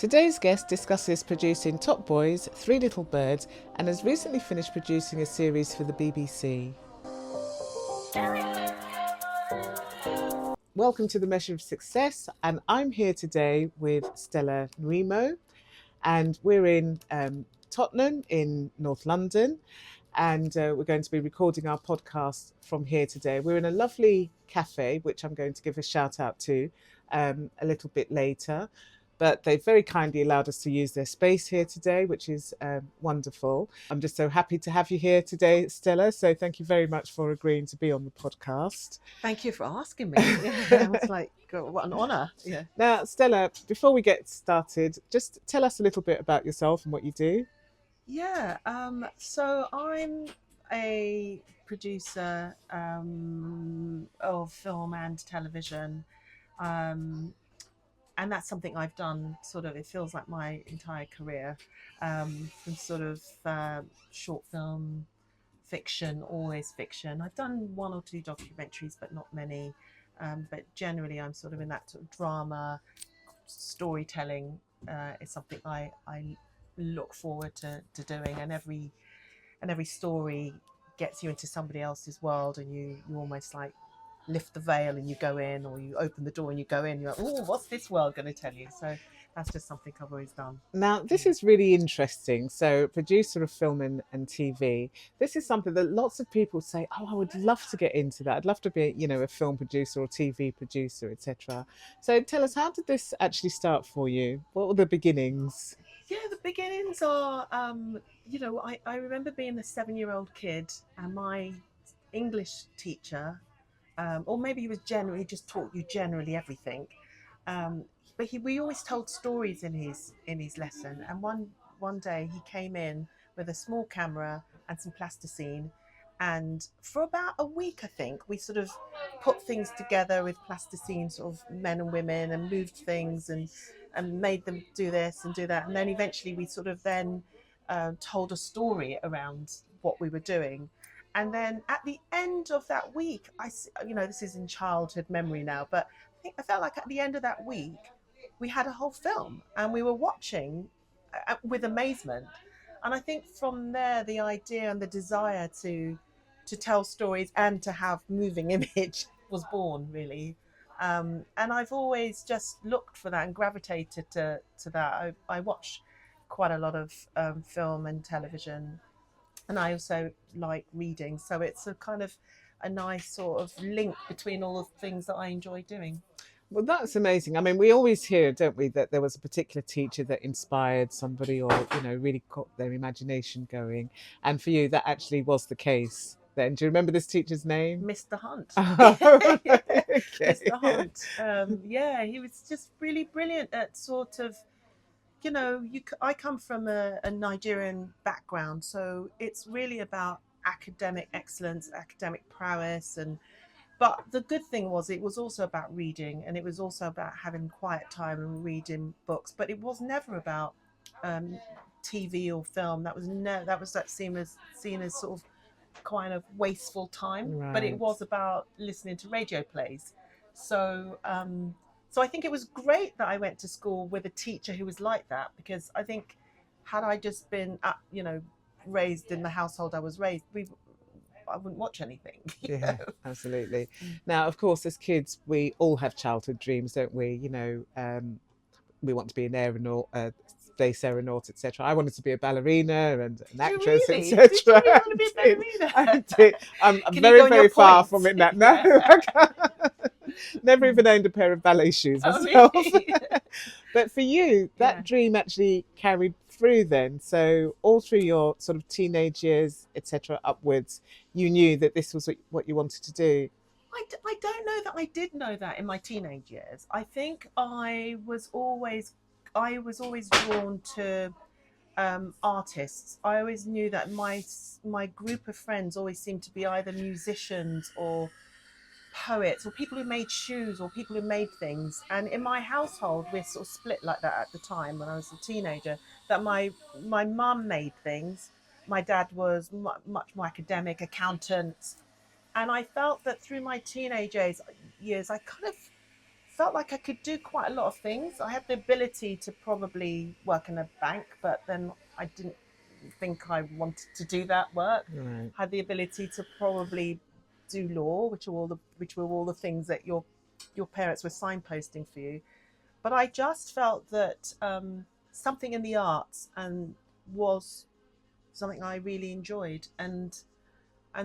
Today's guest discusses producing Top Boys, Three Little Birds, and has recently finished producing a series for the BBC. Welcome to The Measure of Success, and I'm here today with Stella Nwimo, and we're in Tottenham in North London, and we're going to be recording our podcast from here today. We're in a lovely cafe, which I'm going to give a shout out to a little bit later. But they've very kindly allowed us to use their space here today, which is wonderful. I'm just so happy to have you here today, Stella. So thank you very much for agreeing to be on the podcast. Thank you for asking me. Yeah, it's like, what an honour. Yeah. Now, Stella, before we get started, just tell us a little bit about yourself and what you do. Yeah. So I'm a producer of film and television. And that's something I've done it feels like my entire career, from short film, fiction, always fiction. I've done one or two documentaries, but not many. But generally, I'm in that sort of drama, storytelling is something I look forward to doing. And every story gets you into somebody else's world, and you almost like lift the veil and you go in, or you open the door and you go in. You're like, oh, what's this world going to tell you? So that's just something I've always done. Now, this is really interesting. So, producer of film and TV, this is something that lots of people say, oh, I would love to get into that. I'd love to be, a film producer or TV producer, etc. So tell us, how did this actually start for you? What were the beginnings? Yeah, the beginnings are, I remember being a 7-year-old kid, and my English teacher, or maybe he just taught you generally everything. But we always told stories in his lesson. And one day he came in with a small camera and some plasticine, and for about a week, I think, we sort of put things together with plasticine, sort of men and women, and moved things and made them do this and do that. And then eventually we told a story around what we were doing. And then at the end of that week, this is in childhood memory now, but I felt like at the end of that week, we had a whole film and we were watching with amazement. And I think from there, the idea and the desire to tell stories and to have moving image was born, really. And I've always just looked for that and gravitated to that. I watch quite a lot of film and television. And I also like reading, so it's a nice sort of link between all the things that I enjoy doing. Well, that's amazing. I mean, we always hear, don't we, that there was a particular teacher that inspired somebody, or really got their imagination going. And for you, that actually was the case. Then, do you remember this teacher's name? Mr. Hunt. Oh, right. Okay. Mr. Hunt. Yeah, he was just really brilliant at sort of. I come from a Nigerian background, so it's really about academic excellence, academic prowess, but the good thing was it was also about reading, and it was also about having quiet time and reading books. But it was never about TV or film. That was seen as sort of kind of wasteful time. Right. But it was about listening to radio plays. So I think it was great that I went to school with a teacher who was like that, because I think had I just been, raised in the household I was raised, I wouldn't watch anything. Yeah, absolutely. Now, of course, as kids, we all have childhood dreams, don't we? We want to be an aeronaut, space aeronaut, etc. I wanted to be a ballerina and an actress, really? etc. Did you really want to be a ballerina? I did. I'm Can very, you go on very your far points? from it now. No, I can't. Never even owned a pair of ballet shoes myself. Really? But for you, that dream actually carried through then. So all through your sort of teenage years, etc., upwards, you knew that this was what you wanted to do. I don't know that I did know that in my teenage years. I think I was always drawn to artists. I always knew that my group of friends always seemed to be either musicians or poets or people who made shoes or people who made things. And in my household, we're sort of split like that at the time when I was a teenager, that my mum made things. My dad was much more academic, accountant. And I felt that through my teenage years, I kind of felt like I could do quite a lot of things. I had the ability to probably work in a bank, but then I didn't think I wanted to do that work. Right. Had the ability to probably do law, which were all the things that your parents were signposting for you. But I just felt that something in the arts and was something I really enjoyed, and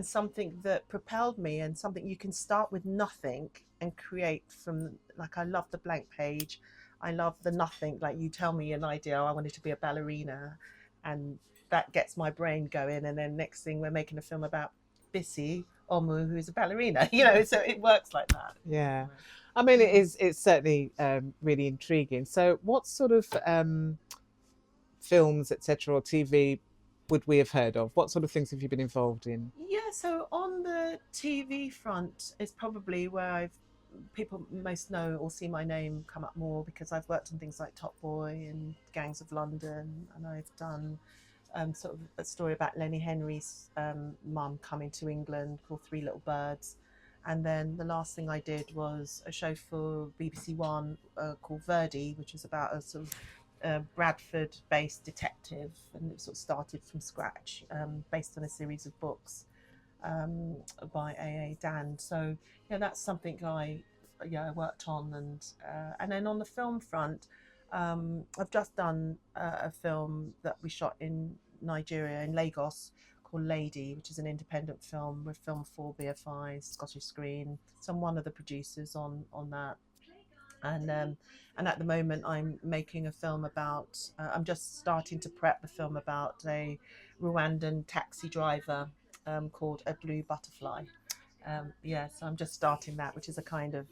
something that propelled me, and something you can start with nothing and create from. Like, I love the blank page. I love the nothing. Like, you tell me an idea, I wanted to be a ballerina, and that gets my brain going, and then next thing we're making a film about Bissy Omu, who's a ballerina, so it works like that. Yeah. I mean, it's certainly really intriguing. So what sort of films, etc., or TV would we have heard of? What sort of things have you been involved in? Yeah, so on the TV front is probably where people most know or see my name come up more, because I've worked on things like Top Boy and Gangs of London, and I've done sort of a story about Lenny Henry's mum coming to England called Three Little Birds. And then the last thing I did was a show for BBC One called Verde, which was about a sort of Bradford-based detective, and it sort of started from scratch, based on a series of books um, by A.A. Dan. So yeah, that's something I worked on, and then on the film front, I've just done a film that we shot in Nigeria, in Lagos, called Lady, which is an independent film. We're filmed for BFI, Scottish Screen. So I'm one of the producers on that. And at the moment I'm making a film about I'm just starting to prep a film about a Rwandan taxi driver called A Blue Butterfly. So I'm just starting that, which is a kind of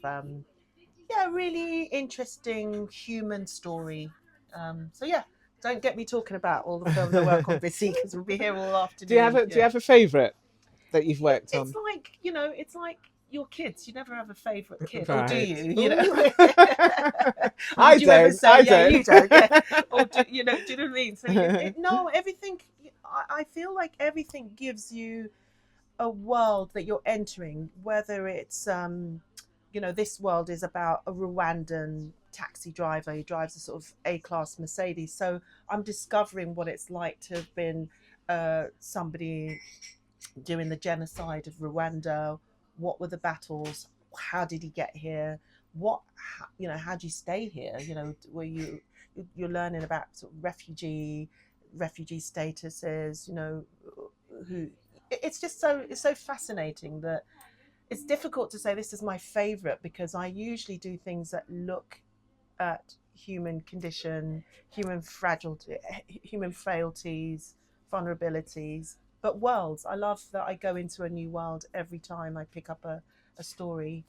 really interesting human story. So yeah, don't get me talking about all the films I work on this week, because we'll be here all afternoon. Do you have a favourite that you've worked on? It's like, it's like your kids. You never have a favourite kid, Right. or do you? I don't. I don't. You don't. Yeah. Or do you know what I mean? So no, everything. I feel like everything gives you a world that you're entering. Whether it's this world is about a Rwandan taxi driver who drives a sort of A-class Mercedes. So I'm discovering what it's like to have been somebody during the genocide of Rwanda. What were the battles? How did he get here? How do you stay here? Were you're learning about sort of refugee statuses, who it's just it's so fascinating that it's difficult to say this is my favorite, because I usually do things that look at human condition, human fragility, human frailties, vulnerabilities, but worlds. I love that I go into a new world every time I pick up a story.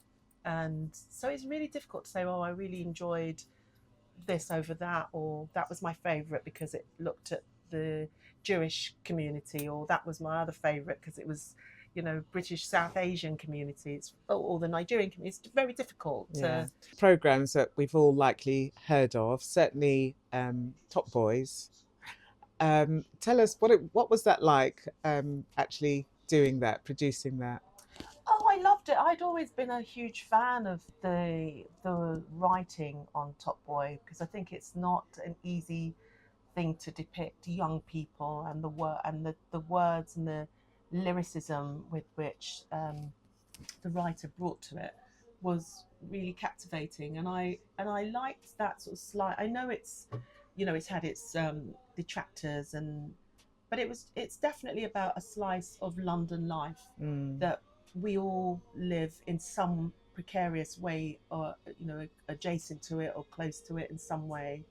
And so it's really difficult to say, oh, I really enjoyed this over that, or that was my favorite because it looked at the Jewish community, or that was my other favorite because it was British South Asian communities, or the Nigerian community. It's very difficult to programs that we've all likely heard of, certainly Top Boys. Tell us what was that like, actually doing that, producing that? Oh, I loved it. I'd always been a huge fan of the writing on Top Boy, because I think it's not an easy thing to depict young people, and the words and the lyricism with which the writer brought to it was really captivating, and I liked that sort of slight. I know it's had its detractors, but it's definitely about a slice of London life that we all live in some precarious way, or adjacent to it or close to it in some way.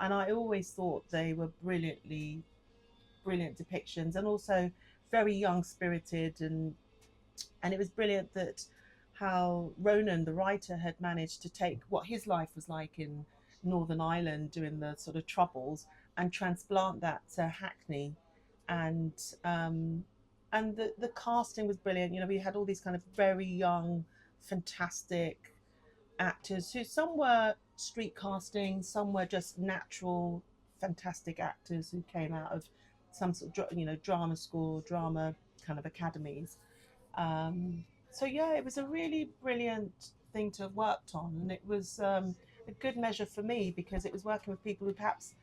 And I always thought they were brilliant depictions, and also very young spirited, and it was brilliant that how Ronan, the writer, had managed to take what his life was like in Northern Ireland during the sort of Troubles and transplant that to Hackney. And the casting was brilliant. We had all these kind of very young, fantastic actors, who some were street casting, some were just natural, fantastic actors who came out of some sort of drama school, drama kind of academies. So yeah, it was a really brilliant thing to have worked on, and it was a good measure for me because it was working with people who perhaps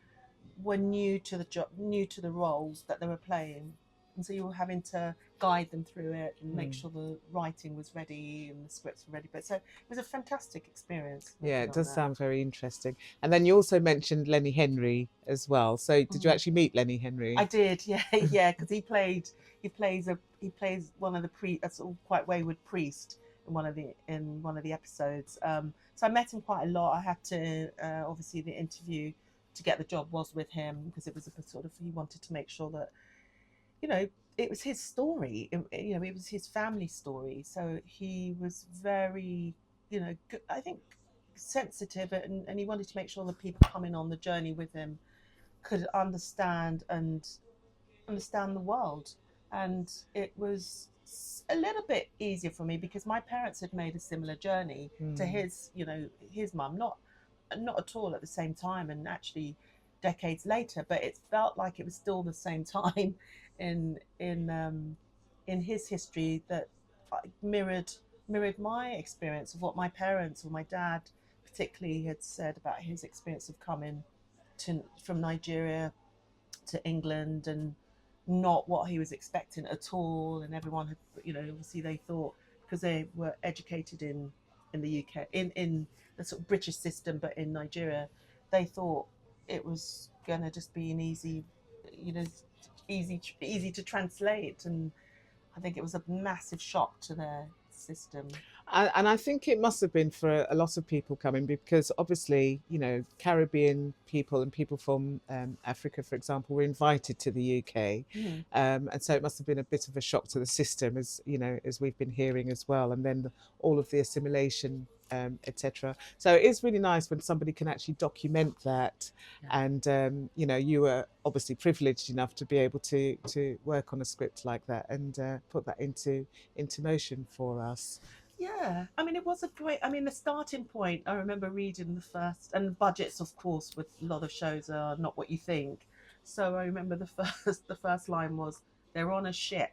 were new to the job, new to the roles that they were playing, and so you were having to guide them through it and make sure the writing was ready and the scripts were ready. But so it was a fantastic experience. Yeah, it does That. sound very interesting. And then you also mentioned Lenny Henry as well. So did you actually meet Lenny Henry? I did, yeah, yeah, because he plays one of the a sort of quite wayward priest in one of the episodes. So I met him quite a lot. I had to obviously the interview to get the job was with him because it was a sort of he wanted to make sure that it was his story. It was his family story. So he was very I think sensitive and he wanted to make sure that people coming on the journey with him could understand the world. And it was a little bit easier for me because my parents had made a similar journey to his mum, not at all at the same time, and actually decades later, but it felt like it was still the same time in his history that mirrored my experience of what my parents or my dad particularly had said about his experience of coming from Nigeria to England, and not what he was expecting at all. And everyone had, obviously they thought because they were educated in the UK, in the sort of British system, but in Nigeria, they thought it was going to just be an easy to translate. And I think it was a massive shock to their system. And I think it must have been for a lot of people coming because obviously, Caribbean people and people from Africa, for example, were invited to the UK. And so it must have been a bit of a shock to the system, as we've been hearing as well. And then all of the assimilation, etc. So it is really nice when somebody can actually document that. Yeah. And, you were obviously privileged enough to be able to work on a script like that and put that into motion for us. Yeah, I mean, it was a great. I mean, the starting point. I remember reading the first, and the budgets, of course, with a lot of shows are not what you think. So I remember the first line was they're on a ship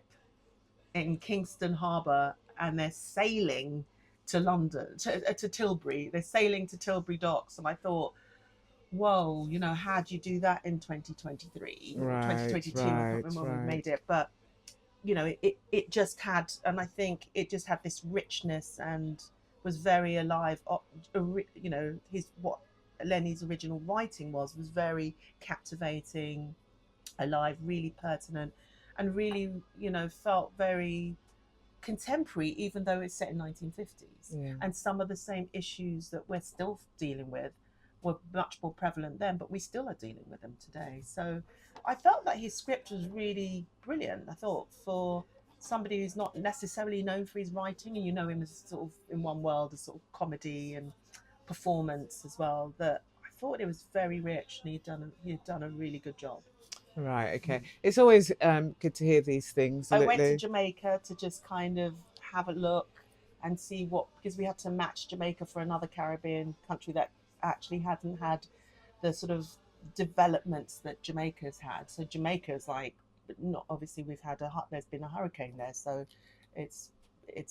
in Kingston Harbour and they're sailing to London to Tilbury. They're sailing to Tilbury docks, and I thought, whoa, how do you do that in 2023, right, 2022? I can't remember when we made it, but. It just had, and I think it just had this richness and was very alive. What Lenny's original writing was very captivating, alive, really pertinent, and really, felt very contemporary, even though it's set in 1950s. Yeah. And some of the same issues that we're still dealing with were much more prevalent then, but we still are dealing with them today. So I felt that his script was really brilliant. I thought for somebody who's not necessarily known for his writing, and him as sort of in one world as sort of comedy and performance as well, that I thought it was very rich, and he had done a really good job. Right, okay. It's always good to hear these things. I went to Jamaica to just kind of have a look and see because we had to match Jamaica for another Caribbean country that actually hadn't had the sort of developments that Jamaica's had. So Jamaica's not obviously there's been a hurricane there, so it's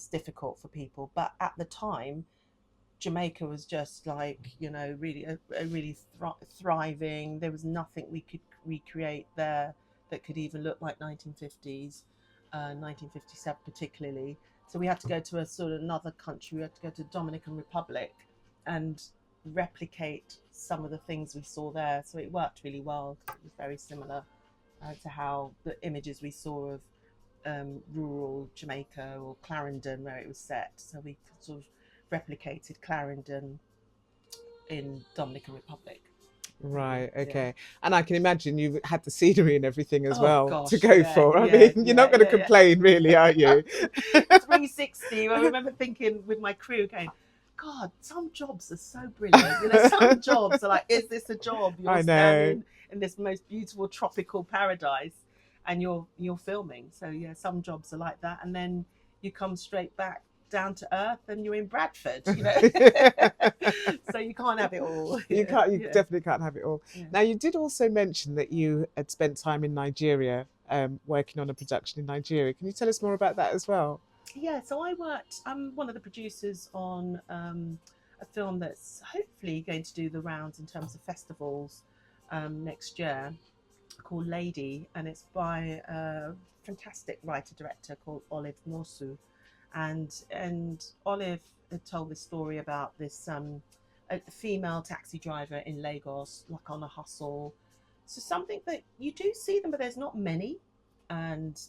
difficult for people. But at the time, Jamaica was just really really thriving. There was nothing we could recreate there that could even look like 1950s, 1957 particularly. So we had to go to a sort of another country. We had to go to Dominican Republic and replicate some of the things we saw there. So it worked really well. It was very similar to how the images we saw of rural Jamaica or Clarendon where it was set. So we sort of replicated Clarendon in Dominican Republic. Right, okay. Yeah. And I can imagine you had the scenery and everything as to go for. I mean, you're not going to complain really, are you? 360. I remember thinking with my crew going, God, some jobs are so brilliant. Some jobs are like, is this a job? You're standing in this most beautiful tropical paradise and you're filming. So yeah, some jobs are like that. And then you come straight back down to earth and you're in Bradford, So you can't have it all. You definitely can't have it all. Yeah. Now, you did also mention that you had spent time in Nigeria, working on a production in Nigeria. Can you tell us more about that as well? Yeah, so I'm one of the producers on a film that's hopefully going to do the rounds in terms of festivals next year, called Lady, and it's by a fantastic writer director called Olive Norsu. And Olive had told this story about this a female taxi driver in Lagos, like on a hustle. So something that you do see them, but there's not many, and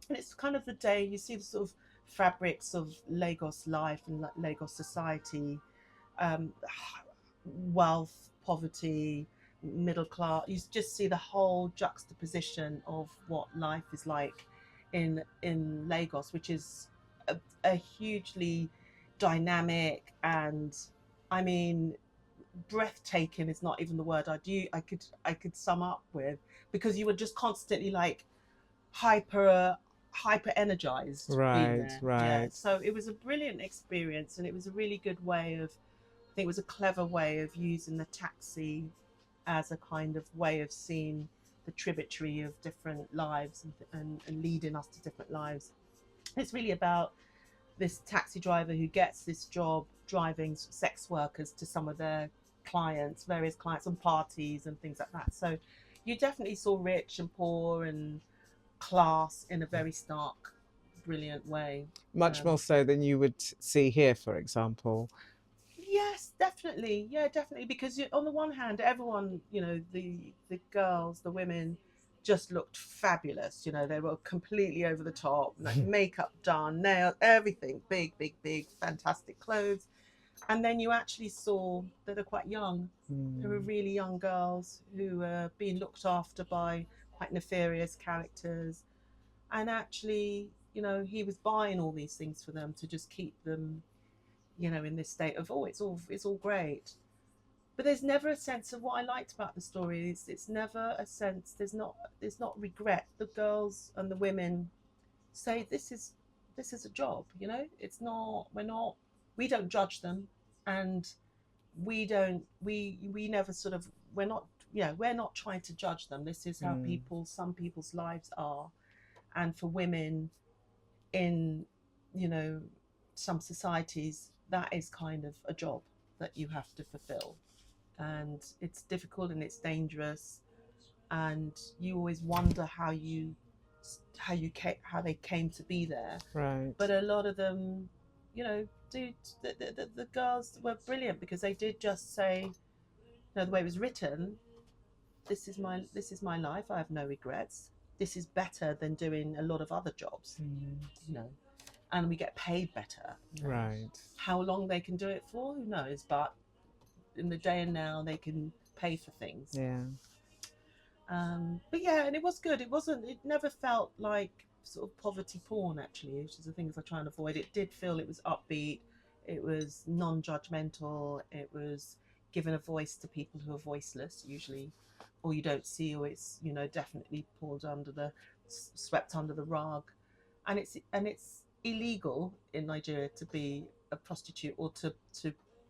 it's kind of the day you see the sort of fabrics of Lagos life and Lagos society, um, wealth, poverty, middle class. You just see the whole juxtaposition of what life is like in Lagos, which is a hugely dynamic and, I mean, breathtaking is not even the word I could sum up with, because you were just constantly like hyper hyper energized being Right, there. Yeah, right. so it was a brilliant experience, and it was a really good way of, I think it was a clever way of using the taxi as a kind of way of seeing the tributary of different lives, and leading us to different lives. It's really about this taxi driver who gets this job driving sex workers to some of their clients, various clients, and parties and things like that. So you definitely saw rich and poor and class in a very stark, brilliant way. Much more Um, so than you would see here, for example. yes, definitely. Yeah, definitely. Because on the one hand, everyone, the girls, the women, just looked fabulous. They were completely over the top, like makeup done, nails, everything, big, big, big, fantastic clothes. And then you actually saw that they're quite young. They were Mm. really young girls who were being looked after by quite nefarious characters. And actually, he was buying all these things for them to just keep them, in this state of, oh, it's all great. But there's never a sense of, what I liked about the story is, it's never a sense, there's not regret. The girls and the women say, this is a job. It's not, we don't judge them, and we never sort of, we're not trying to judge them. This is how Mm. some people's lives are. And for women in, you know some societies, that is kind of a job that you have to fulfill, and it's difficult and it's dangerous, and you always wonder how they came to be there. Right. But a lot of them, do, the girls were brilliant, because they did just say, the way it was written, this is my life, I have no regrets, this is better than doing a lot of other jobs, Mm. you know and we get paid better. Right. How long they can do it for, who knows? But in the day and now, they can pay for things. Yeah. But yeah, and it was good. It wasn't. It never felt like sort of poverty porn, actually, which is the things I try and avoid. It did feel, it was upbeat. It was non-judgmental. It was giving a voice to people who are voiceless, usually, or you don't see, or it's, definitely pulled under the, swept under the rug. And it's illegal in Nigeria to be a prostitute, or to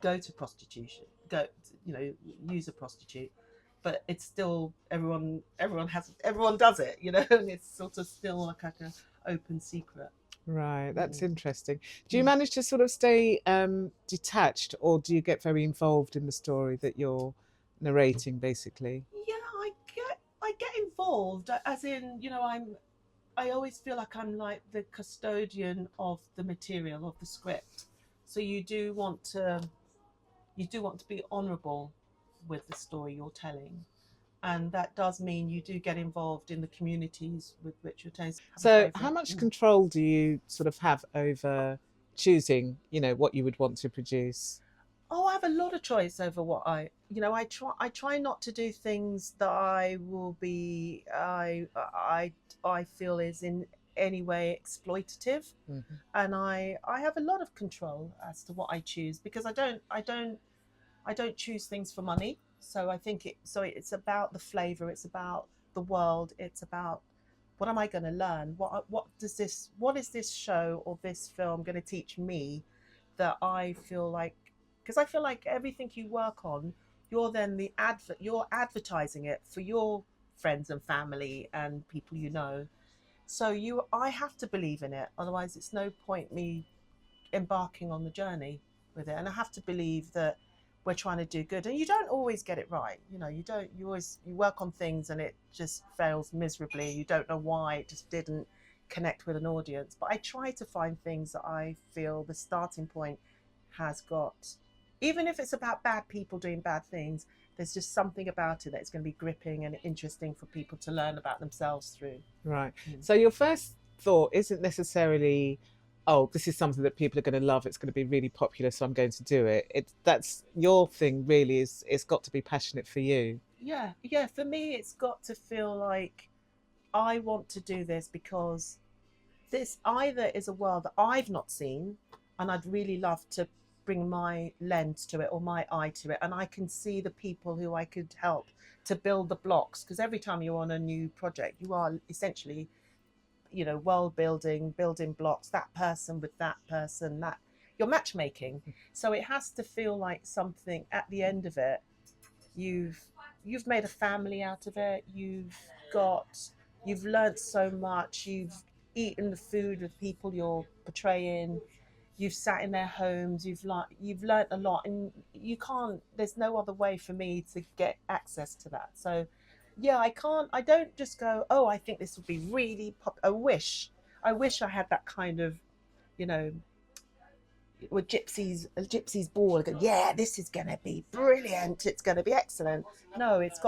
go to prostitution, use a prostitute. But it's still, everyone does it, and it's sort of still like an open secret. Right. That's Mm. interesting. Do you Mm. manage to sort of stay detached, or do you get very involved in the story that you're narrating, basically? Yeah, I get involved, as in, I always feel like I'm like the custodian of the material, of the script. So you do want to be honourable with the story you're telling, and that does mean you do get involved in the communities with which you're telling. Have a So, how favourite? much control do you sort of have over choosing, what you would want to produce? Oh, I have a lot of choice over what I try not to do things that I feel is in any way exploitative. Mhm. And I have a lot of control as to what I choose, because I don't choose things for money. So I think it's about the flavor, it's about the world, it's about, what am I going to learn? What is this show or this film going to teach me, that I feel like, because I feel like everything you work on, you're advertising it for your friends and family and people. So I have to believe in it, otherwise it's no point me embarking on the journey with it. And I have to believe that we're trying to do good. And you don't always get it right. You work on things and it just fails miserably. You don't know why it just didn't connect with an audience. But I try to find things that I feel the starting point has got, even if it's about bad people doing bad things, there's just something about it that's going to be gripping and interesting for people to learn about themselves through. Right. So your first thought isn't necessarily, oh, this is something that people are going to love. It's going to be really popular, so I'm going to do it. That's your thing, really. Is it's got to be passionate for you. Yeah. For me, it's got to feel like I want to do this because this either is a world that I've not seen, and I'd really love to bring my lens to it or my eye to it, and I can see the people who I could help to build the blocks. Because every time you're on a new project, you are essentially, world building blocks, that person with that person, that you're matchmaking. So it has to feel like something at the end of it, you've you've made a family out of it. Got you've learnt so much. You've eaten the food of people you're portraying. You've sat in their homes. You've learnt a lot, and you can't. There's no other way for me to get access to that. So, yeah, I can't. I don't just go, oh, I think this would be really pop. I wish I had that kind of, you know, with a gypsy's ball. I go, yeah, this is going to be brilliant. It's going to be excellent. No, it's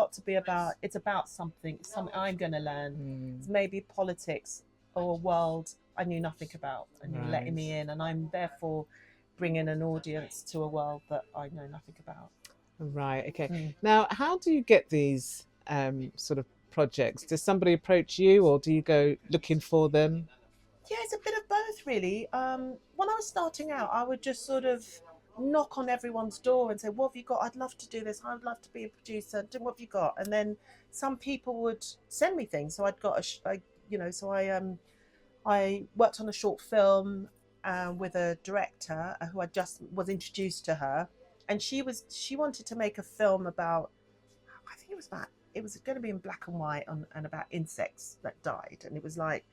about something I'm going to learn. It's maybe politics or a world I knew nothing about, and you're letting me in, and I'm therefore bringing an audience to a world that I know nothing about. Right. Okay. Now, how do you get these sort of projects? Does somebody approach you, or do you go looking for them? Yeah, it's a bit of both, really. When I was starting out, I would just sort of knock on everyone's door and say, "What have you got? I'd love to do this. I'd love to be a producer. What have you got?" And then some people would send me things. So I'd got I worked on a short film with a director who I just was introduced to her, and she wanted to make a film about, I think it was going to be in black and white and about insects that died, and it was like,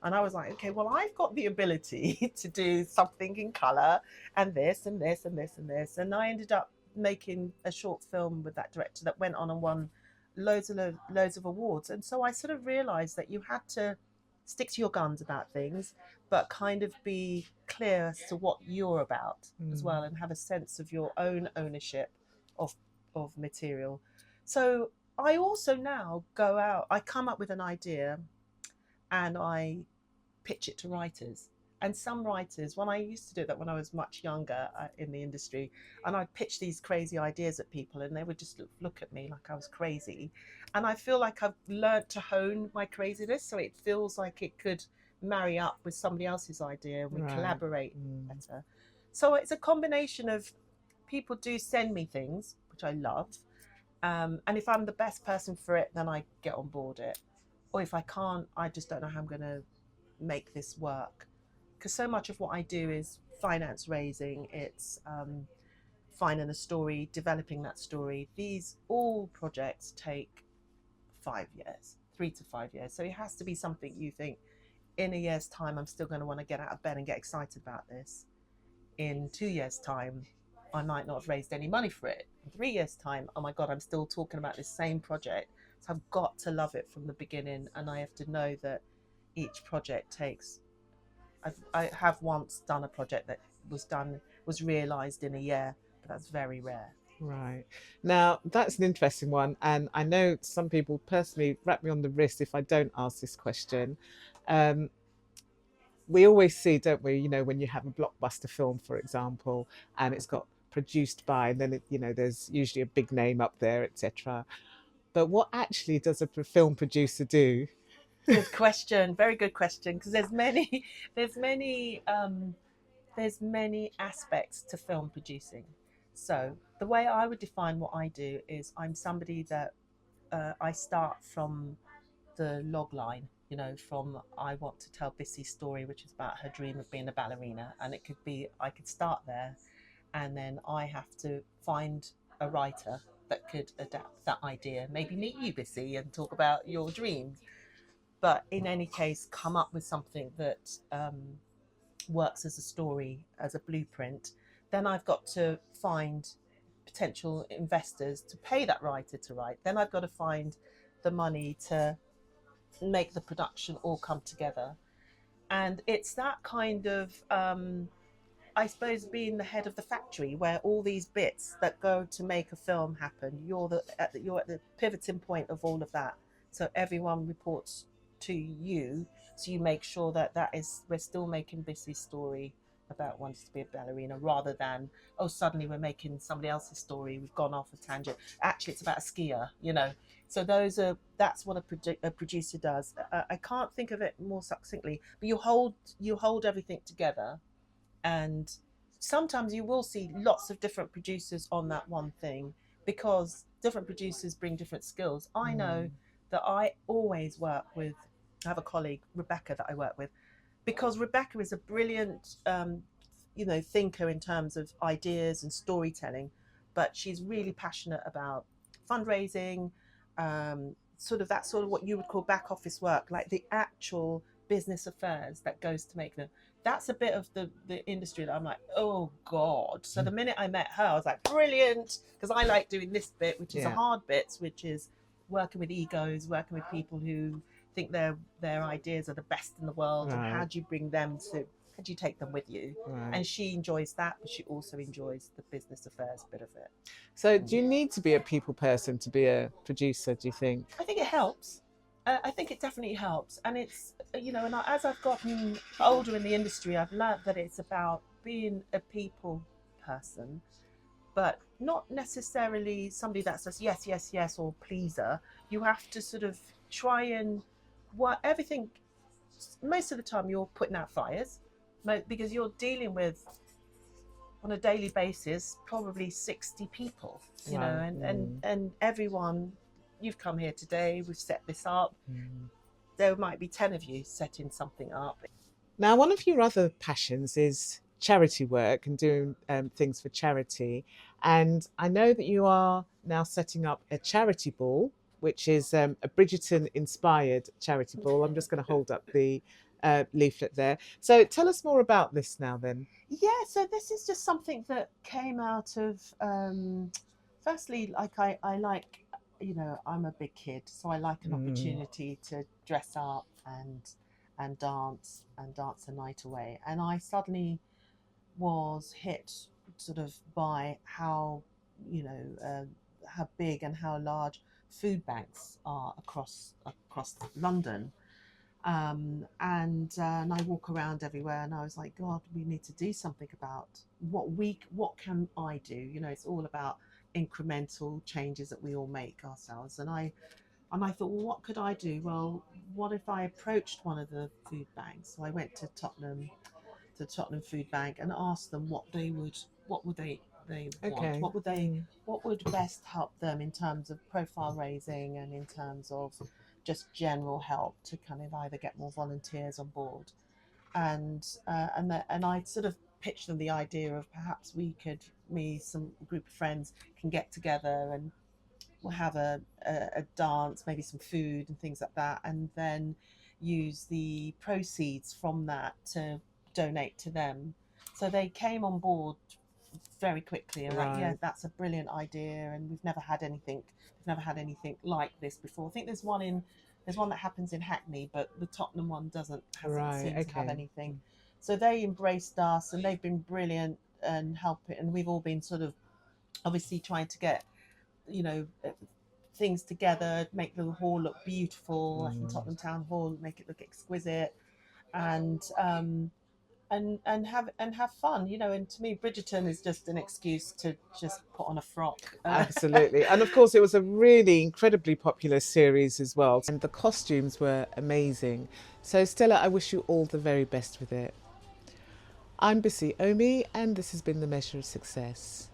and I was like, okay, well, I've got the ability to do something in color and this and this and this and this. And I ended up making a short film with that director that went on and won loads of awards. And so I sort of realized that you had to stick to your guns about things, but kind of be clear as to what you're about as well, and have a sense of your own ownership of material. So I also now go out, I come up with an idea and I pitch it to writers. And some writers, when I used to do that when I was much younger in the industry, and I'd pitch these crazy ideas at people, and they would just look at me like I was crazy. And I feel like I've learned to hone my craziness, so it feels like it could marry up with somebody else's idea, and we collaborate better. So it's a combination of, people do send me things, which I love. And if I'm the best person for it, then I get on board it. Or if I can't, I just don't know how I'm going to make this work, because so much of what I do is finance raising. It's finding a story, developing that story. These all projects take 5 years, 3 to 5 years. So it has to be something you think, in a year's time I'm still going to want to get out of bed and get excited about this. In 2 years' time, I might not have raised any money for it. In 3 years' time, oh my God, I'm still talking about this same project. So I've got to love it from the beginning, and I have to know that each project takes. I have once done a project that was realised in a year, but that's very rare. Right. Now, that's an interesting one. And I know some people personally wrap me on the wrist if I don't ask this question. Um, we always see, don't we, when you have a blockbuster film, for example, and it's got produced by, and then, there's usually a big name up there, etc. But what actually does a film producer do? Good question. Very good question. Because there's many aspects to film producing. So the way I would define what I do is, I'm somebody that I start from the log line. From, I want to tell Bissy's story, which is about her dream of being a ballerina, and it could be, I could start there, and then I have to find a writer that could adapt that idea. Maybe meet you, Bissy, and talk about your dreams. but in any case, come up with something that works as a story, as a blueprint. Then I've got to find potential investors to pay that writer to write. Then I've got to find the money to make the production all come together. And it's that kind of I suppose being the head of the factory where all these bits that go to make a film happen, you're at the pivoting point of all of that. So everyone reports to you, so you make sure that we're still making Bissy's story about wanting to be a ballerina, rather than, oh, suddenly we're making somebody else's story, we've gone off a tangent, actually it's about a skier, you know. So that's what a producer does. I can't think of it more succinctly, but you hold everything together. And sometimes you will see lots of different producers on that one thing, because different producers bring different skills. I know that I always I have a colleague, Rebecca, that I work with, because Rebecca is a brilliant thinker in terms of ideas and storytelling, but she's really passionate about fundraising, sort of what you would call back office work, like the actual business affairs that goes to make them. That's a bit of the industry that I'm like, oh God. So the minute I met her, I was like, brilliant, because I like doing this bit, which is a hard bit, which is working with egos, working with people who think their ideas are the best in the world, and how do you take them with you? And she enjoys that, but she also enjoys the business affairs bit of it. So do you need to be a people person to be a producer, do you think? I think it helps. I think it definitely helps. And it's, and as I've gotten older in the industry, I've learned that it's about being a people person, but not necessarily somebody that's just yes, yes, yes, or pleaser. You have to sort of try and everything. Most of the time you're putting out fires, because you're dealing with, on a daily basis, probably 60 people, and everyone, you've come here today, we've set this up. There might be 10 of you setting something up. Now, one of your other passions is charity work and doing things for charity. And I know that you are now setting up a charity ball, which is a Bridgerton inspired charity ball. I'm just going to hold up the leaflet there. So tell us more about this now then. Yeah, so this is just something that came out of, firstly, like I like, I'm a big kid, so I like an opportunity to dress up and dance a night away. And I suddenly was hit sort of by how big and how large food banks are across London. And I walk around everywhere, and I was like, God, we need to do something about what can I do? It's all about incremental changes that we all make ourselves. And I thought, well, what could I do? Well, what if I approached one of the food banks? So I went to Tottenham Food Bank, and asked them what would they want, what would best help them in terms of profile raising and in terms of just general help to kind of either get more volunteers on board. And I sort of pitched them the idea of perhaps some group of friends can get together, and we'll have a dance, maybe some food and things like that, and then use the proceeds from that to donate to them. So they came on board very quickly, and like, yeah, that's a brilliant idea, and we've never had anything like this before. I think there's one that happens in Hackney, but the Tottenham one hasn't seemed to have anything. So they embraced us, and they've been brilliant and helping, and we've all been sort of obviously trying to get things together, make the hall look beautiful, like in Tottenham Town Hall, make it look exquisite, and have fun, and to me Bridgerton is just an excuse to just put on a frock. Absolutely. And of course it was a really incredibly popular series as well, and the costumes were amazing. So Stella, I wish you all the very best with it. I'm Bissy Omi, and this has been The Measure of Success.